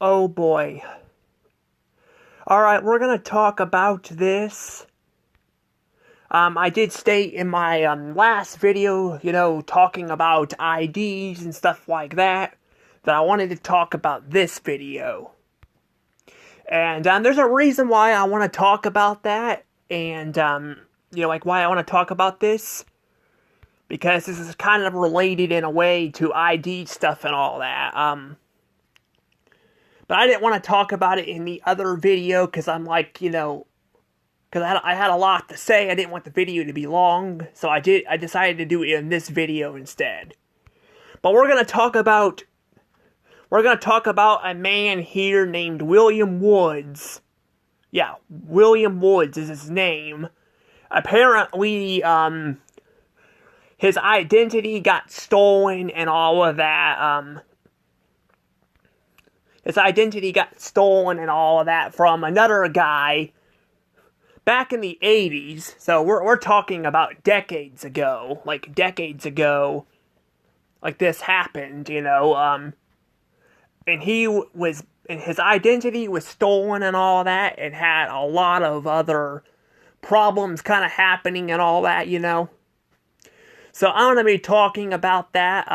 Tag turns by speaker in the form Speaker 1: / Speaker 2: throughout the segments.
Speaker 1: Oh boy. Alright, we're gonna talk about this. I did state in my last video, talking about IDs and stuff like that I wanted to talk about this video. And there's a reason why I want to talk about that, and why I want to talk about this. Because this is kind of related in a way to ID stuff and all that. But I didn't want to talk about it in the other video because I'm like, because I had a lot to say. I didn't want the video to be long, so I decided to do it in this video instead. But we're gonna talk about a man here named William Woods. Yeah, William Woods is his name. Apparently, his identity got stolen and all of that. His identity got stolen and all of that from another guy back in the 80s. So we're talking about decades ago. Like this happened, and his identity was stolen and all that, and had a lot of other problems kind of happening and all that, So I'm going to be talking about that.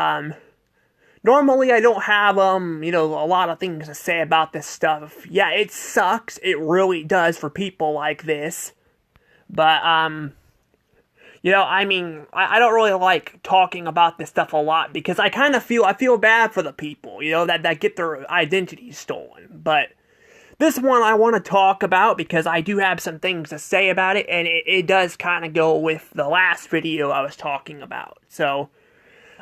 Speaker 1: Normally I don't have, a lot of things to say about this stuff. Yeah, it sucks. It really does for people like this. But, I don't really like talking about this stuff a lot because I feel bad for the people, that get their identities stolen. But this one I want to talk about because I do have some things to say about it, and it does kind of go with the last video I was talking about. So,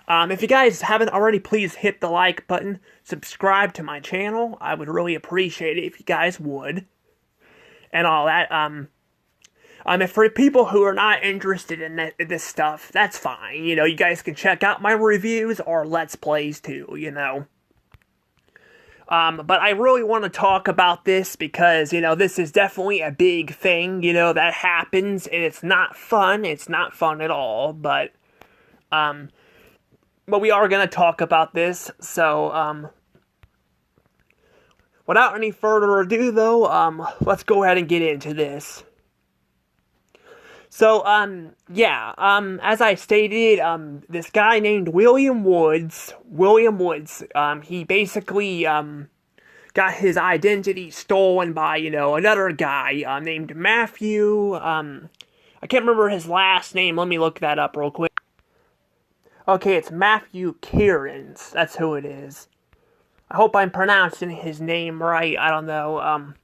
Speaker 1: if you guys haven't already, please hit the like button, subscribe to my channel. I would really appreciate it if you guys would, and all that. If for people who are not interested in this stuff, that's fine. You guys can check out my reviews or Let's Plays too, But I really want to talk about this because, this is definitely a big thing, that happens, and it's not fun. It's not fun at all, but we are going to talk about this, so, without any further ado, though, let's go ahead and get into this. So, as I stated, this guy named William Woods, he basically, got his identity stolen by, another guy, named Matthew, I can't remember his last name, let me look that up real quick. Okay, it's Matthew Cairns, that's who it is. I hope I'm pronouncing his name right, I don't know,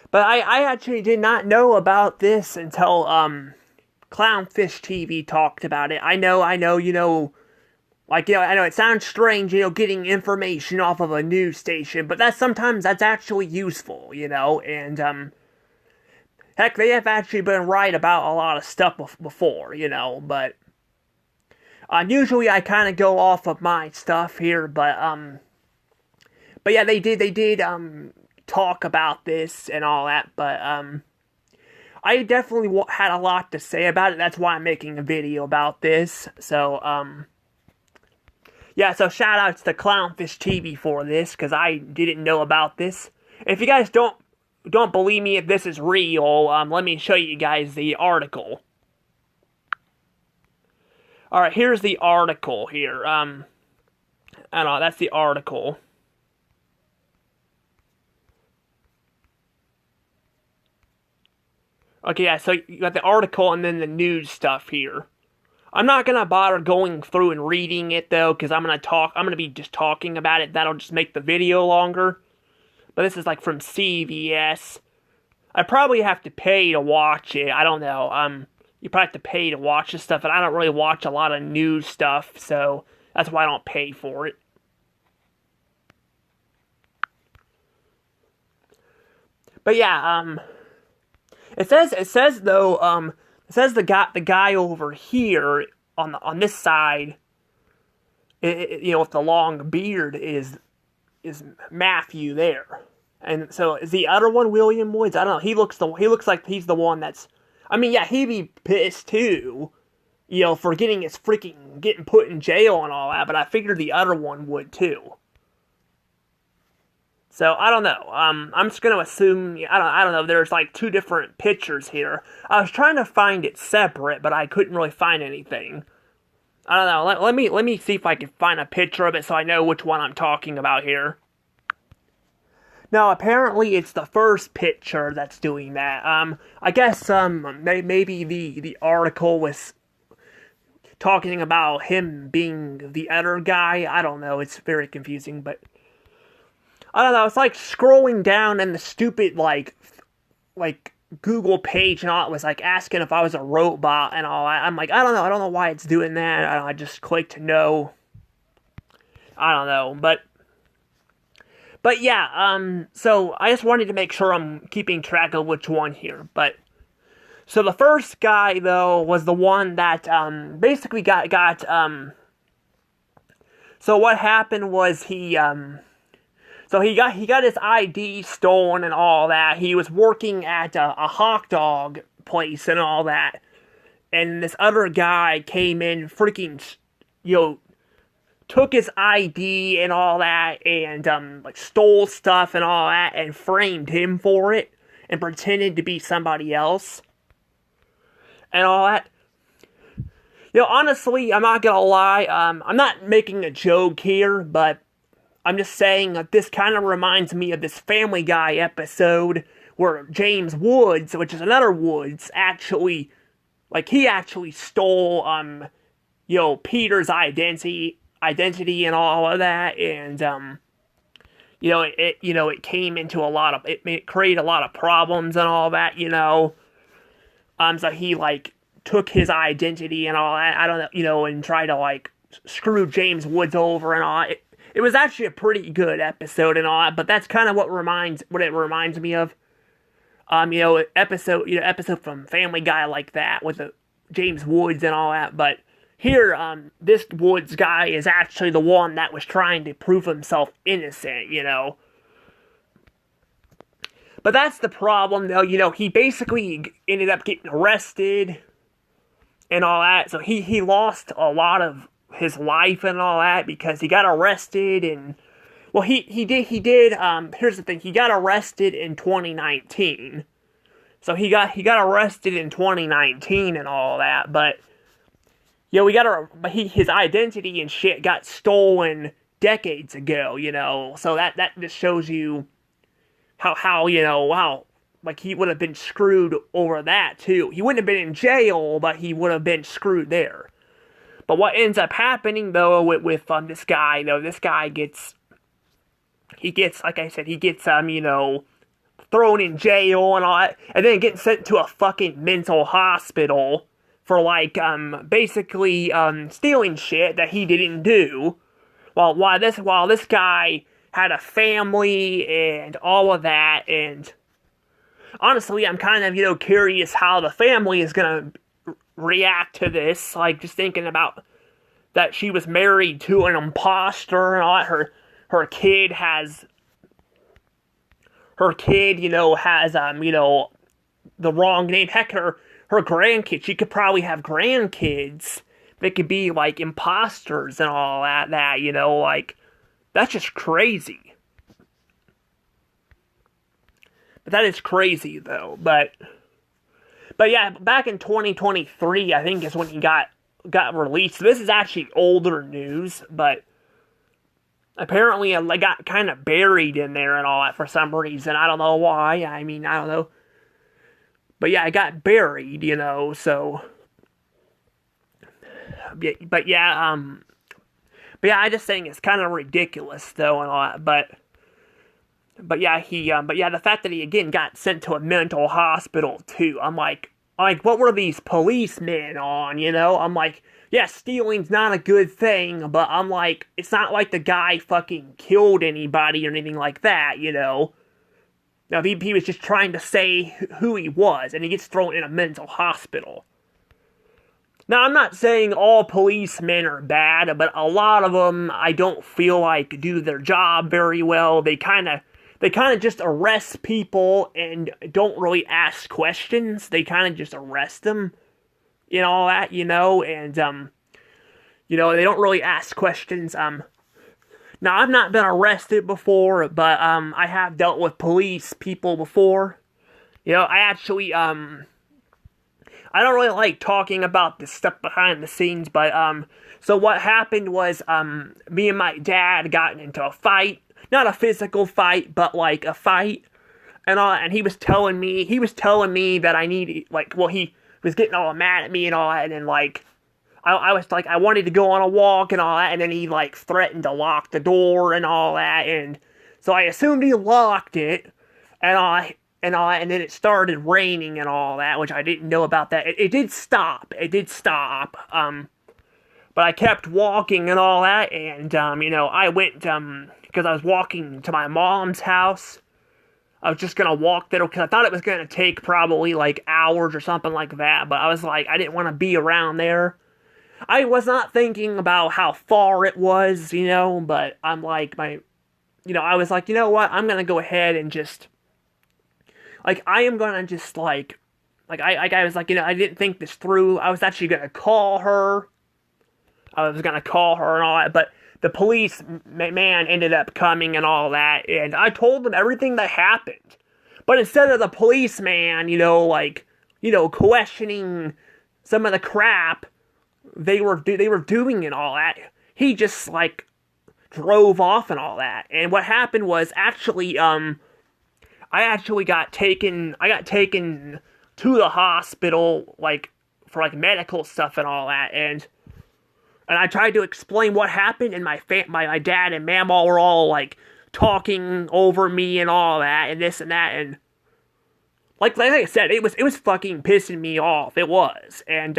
Speaker 1: But I actually did not know about this until, Clownfish TV talked about it. I know, I know it sounds strange, getting information off of a news station, but sometimes that's actually useful, and, heck, they have actually been right about a lot of stuff before, but, usually I kind of go off of my stuff here, but yeah, they did, talk about this and all that, but I definitely had a lot to say about it. That's why I'm making a video about this. So yeah, so shout outs to Clownfish TV for this because I didn't know about this. If you guys don't believe me if this is real, let me show you guys the article. All right, here's the article here. I don't know, that's the article. Okay, yeah, so you got the article and then the news stuff here. I'm not gonna bother going through and reading it though, because I'm gonna be just talking about it. That'll just make the video longer. But this is like from CBS. I probably have to pay to watch it. I don't know. You probably have to pay to watch this stuff, and I don't really watch a lot of news stuff, so that's why I don't pay for it. But yeah, It says though, the guy over here on this side, with the long beard is Matthew there, and so is the other one William Woods? I don't know. He looks like he's the one that's. I mean, yeah, he'd be pissed too, for getting put in jail and all that. But I figured the other one would too. So I don't know. I'm just gonna assume I don't know. There's like two different pictures here. I was trying to find it separate, but I couldn't really find anything. I don't know. Let me see if I can find a picture of it so I know which one I'm talking about here. Now apparently it's the first picture that's doing that. I guess maybe the article was talking about him being the other guy. I don't know. It's very confusing, but I don't know. It's like scrolling down and the stupid like Google page and all it was like asking if I was a robot and all that. I'm like, I don't know. I don't know why it's doing that. I just clicked no. I don't know, but yeah. So I just wanted to make sure I'm keeping track of which one here. But so the first guy though was the one that basically got. So what happened was So he got his ID stolen and all that. He was working at a hot dog place and all that. And this other guy came in, freaking, took his ID and all that, and like stole stuff and all that, and framed him for it, and pretended to be somebody else, and all that. Honestly, I'm not gonna lie. I'm not making a joke here, but I'm just saying that this kind of reminds me of this Family Guy episode where James Woods, which is another Woods, actually stole, Peter's identity and all of that, and, it came into it created a lot of problems and all that, so he, took his identity and all that, I don't know, and tried to, screw James Woods over and all. It was actually a pretty good episode and all that, but that's kind of what it reminds me of. Episode from Family Guy like that with James Woods and all that. But here, this Woods guy is actually the one that was trying to prove himself innocent, But that's the problem, though. He basically ended up getting arrested and all that, so he lost a lot of his life and all that because he got arrested and he did here's the thing, he got arrested in 2019. So he got arrested in 2019 and all that, but his identity and shit got stolen decades ago, so that just shows you how he would have been screwed over that too. He wouldn't have been in jail, but he would have been screwed there. But what ends up happening, though, with this guy, this guy gets, like I said, thrown in jail and all that, and then gets sent to a fucking mental hospital for, basically, stealing shit that he didn't do, while this guy had a family and all of that, and honestly, I'm kind of, curious how the family is gonna react to this, just thinking about that she was married to an imposter and all that. Her kid has the wrong name. Heck, her grandkids, she could probably have grandkids that could be imposters and all that that's just crazy. But that is crazy though. But yeah, back in 2023, I think is when he got released. So this is actually older news, but apparently I got kind of buried in there and all that for some reason. I don't know why. I mean, I don't know. But yeah, I got buried, so. But yeah, I just think it's kind of ridiculous though and all that. But yeah, the fact that he again got sent to a mental hospital too. I'm like, what were these policemen on, I'm like, yeah, stealing's not a good thing, but I'm like, it's not like the guy fucking killed anybody or anything like that, No, he was just trying to say who he was, and he gets thrown in a mental hospital. Now, I'm not saying all policemen are bad, but a lot of them, I don't feel like do their job very well. They kind of just arrest people and don't really ask questions. They kind of just arrest them, all that, and, they don't really ask questions. Now, I've not been arrested before, but, I have dealt with police people before. I actually, I don't really like talking about the stuff behind the scenes, but, so what happened was, me and my dad got into a fight. Not a physical fight, but, like, a fight. And he was telling me that I needed, like, well, he was getting all mad at me and all that, and then, like, I was like, I wanted to go on a walk and all that, and then he, like, threatened to lock the door and all that, and so I assumed he locked it, and then it started raining and all that, which I didn't know about that. It did stop. But I kept walking and all that, and, I went, because I was walking to my mom's house. I was just gonna walk there, because I thought it was gonna take probably, like, hours or something like that, but I was like, I didn't want to be around there. I was not thinking about how far it was, but I'm like, I was like, you know what, I'm gonna go ahead and just, like, I am gonna just, I was like, I didn't think this through. I was actually gonna call her. I was gonna call her and all that, but the police man ended up coming and all that, and I told them everything that happened. But instead of the policeman, questioning some of the crap they were doing and all that, he just, like, drove off and all that. And what happened was, actually, I got taken to the hospital, like, for, like, medical stuff and all that, and I tried to explain what happened, and my dad and Mama were all, like, talking over me and all that, and this and that, and like I said, it was fucking pissing me off. It was. And,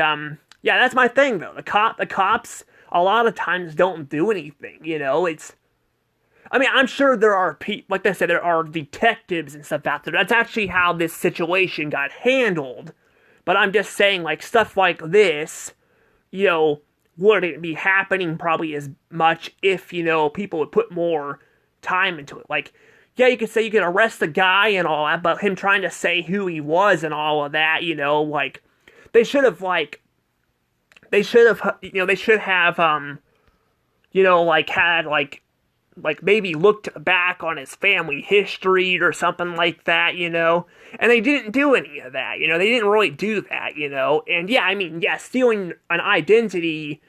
Speaker 1: yeah, that's my thing, though. The cops, a lot of times, don't do anything, I mean, I'm sure there are like I said, there are detectives and stuff out there. That's actually how this situation got handled. But I'm just saying, like, stuff like this, wouldn't be happening probably as much if, people would put more time into it. Like, yeah, you could say you could arrest the guy and all that, but him trying to say who he was and all of that, like, they should have, like, maybe looked back on his family history or something like that, and they didn't do any of that, they didn't really do that, and yeah, I mean, yeah, stealing an identity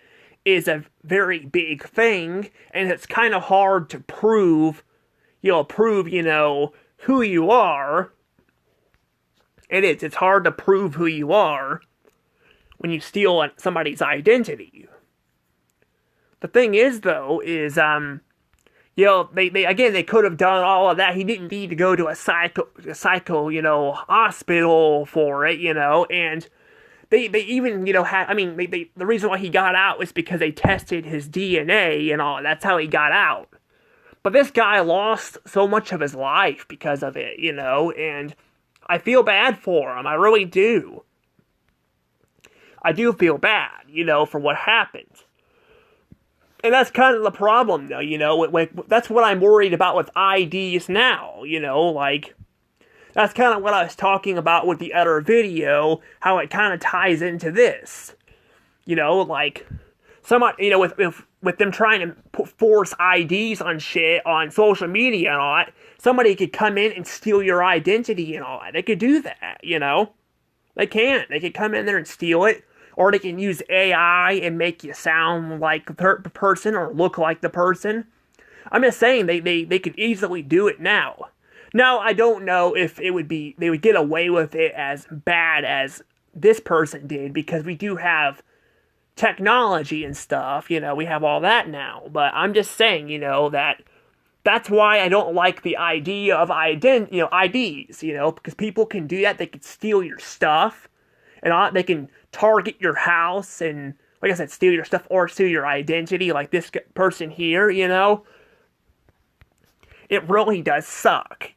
Speaker 1: is a very big thing, and it's kind of hard to prove, who you are. It's hard to prove who you are when you steal somebody's identity. The thing is, though, is, they could have done all of that. He didn't need to go to a psycho, hospital for it, and they even, had, I mean, the reason why he got out was because they tested his DNA and all. That's how he got out. But this guy lost so much of his life because of it, and I feel bad for him. I really do. I do feel bad, for what happened. And that's kind of the problem, though, that's what I'm worried about with IDs now, like, that's kind of what I was talking about with the other video, how it kind of ties into this, like, with them trying to force IDs on shit on social media and all that, somebody could come in and steal your identity and all that. They could do that, They can. They could come in there and steal it. Or they can use AI and make you sound like the person or look like the person. I'm just saying they could easily do it now. Now, I don't know if they would get away with it as bad as this person did, because we do have technology and stuff, we have all that now. But I'm just saying, that's why I don't like the idea of IDs, because people can do that. They can steal your stuff, and they can target your house and, like I said, steal your stuff or steal your identity, like this person here, It really does suck,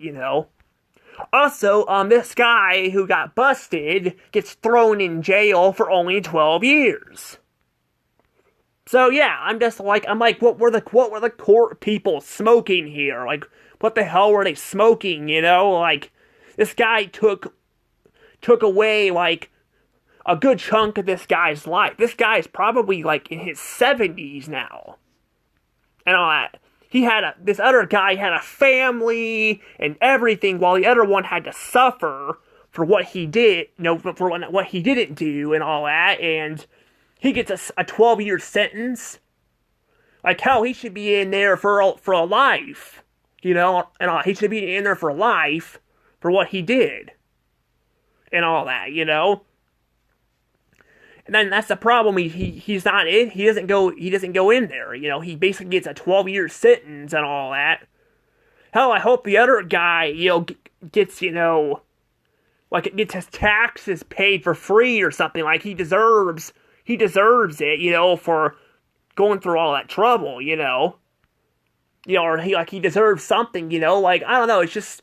Speaker 1: Also, this guy who got busted gets thrown in jail for only 12 years. So yeah, I'm like, what were the court people smoking here? Like, what the hell were they smoking, Like, this guy took away, like, a good chunk of this guy's life. This guy's probably, like, in his 70s now. And all that. this other guy had a family and everything, while the other one had to suffer for what he did, for what he didn't do and all that, and he gets a 12-year sentence. Like, hell, he should be in there for a life, and he should be in there for life for what he did and all that, And then that's the problem. He's not in. He doesn't go in there. He basically gets a 12-year sentence and all that. Hell, I hope the other guy, gets gets his taxes paid for free or something. Like, he deserves it, for going through all that trouble, or he deserves something, like, I don't know. It's just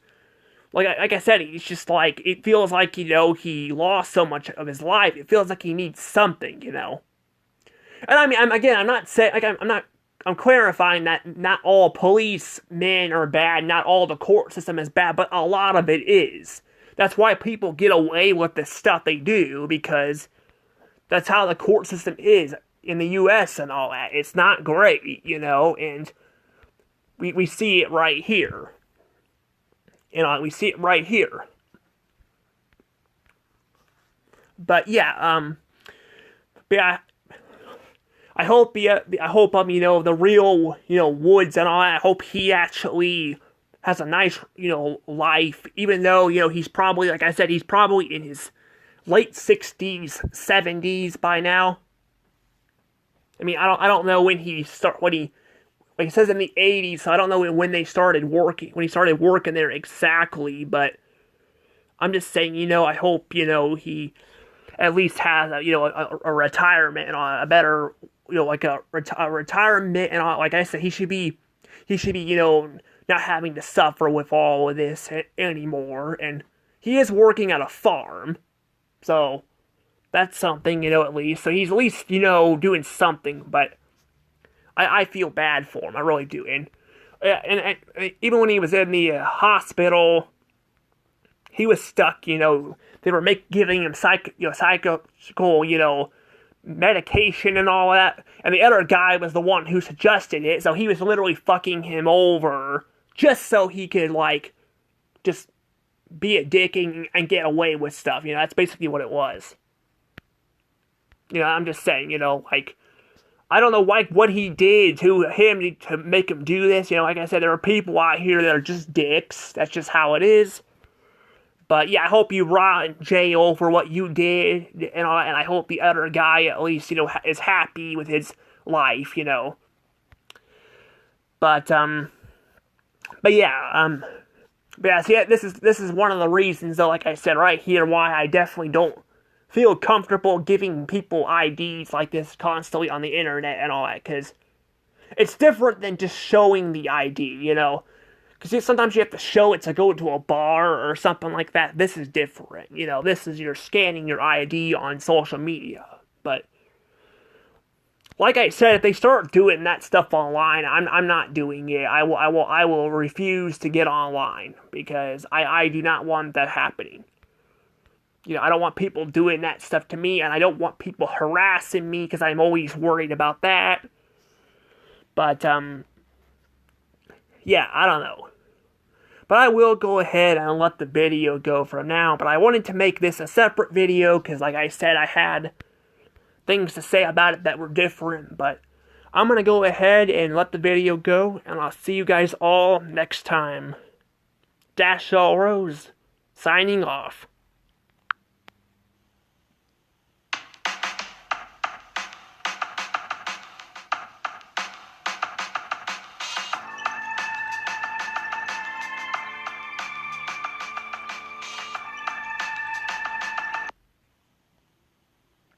Speaker 1: like I said, it's just like, it feels like, he lost so much of his life. It feels like he needs something, And I mean, I'm not saying, like, I'm clarifying that not all policemen are bad, not all the court system is bad, but a lot of it is. That's why people get away with the stuff they do, because that's how the court system is in the U.S. and all that. It's not great, and we see it right here. We see it right here. But yeah, I hope the real, Woods and all that, I hope he actually has a nice, life, even though, he's probably, like I said, he's probably in his late 60s, 70s by now. I mean, I don't know when he like it says in the 80s, so I don't know when he started working there exactly, but I'm just saying, I hope, he at least has a retirement and a better, like a retirement, and like I said, he should be, not having to suffer with all of this anymore, and he is working at a farm, so that's something, at least, so he's at least, doing something, but I feel bad for him, I really do, and even when he was in the hospital, he was stuck, they were giving him psychical, medication and all that, and the other guy was the one who suggested it, so he was literally fucking him over, just so he could, just be a dick and get away with stuff, that's basically what it was. I'm just saying, I don't know, what he did to him to make him do this. Like I said, there are people out here that are just dicks. That's just how it is. But yeah, I hope you rot in jail for what you did, and I hope the other guy at least, is happy with his life, But yeah, see, this is one of the reasons, though, like I said right here, why I definitely don't feel comfortable giving people IDs like this constantly on the internet and all that, because it's different than just showing the ID, because sometimes you have to show it to go to a bar or something like that. This is different, this is you're scanning your ID on social media, but like I said, if they start doing that stuff online, I'm not doing it. I will refuse to get online, because I do not want that happening. I don't want people doing that stuff to me, and I don't want people harassing me, because I'm always worried about that. But, yeah, I don't know. But I will go ahead and let the video go for now, but I wanted to make this a separate video, because like I said, I had things to say about it that were different, but I'm going to go ahead and let the video go, and I'll see you guys all next time. Dash All Rose, signing off.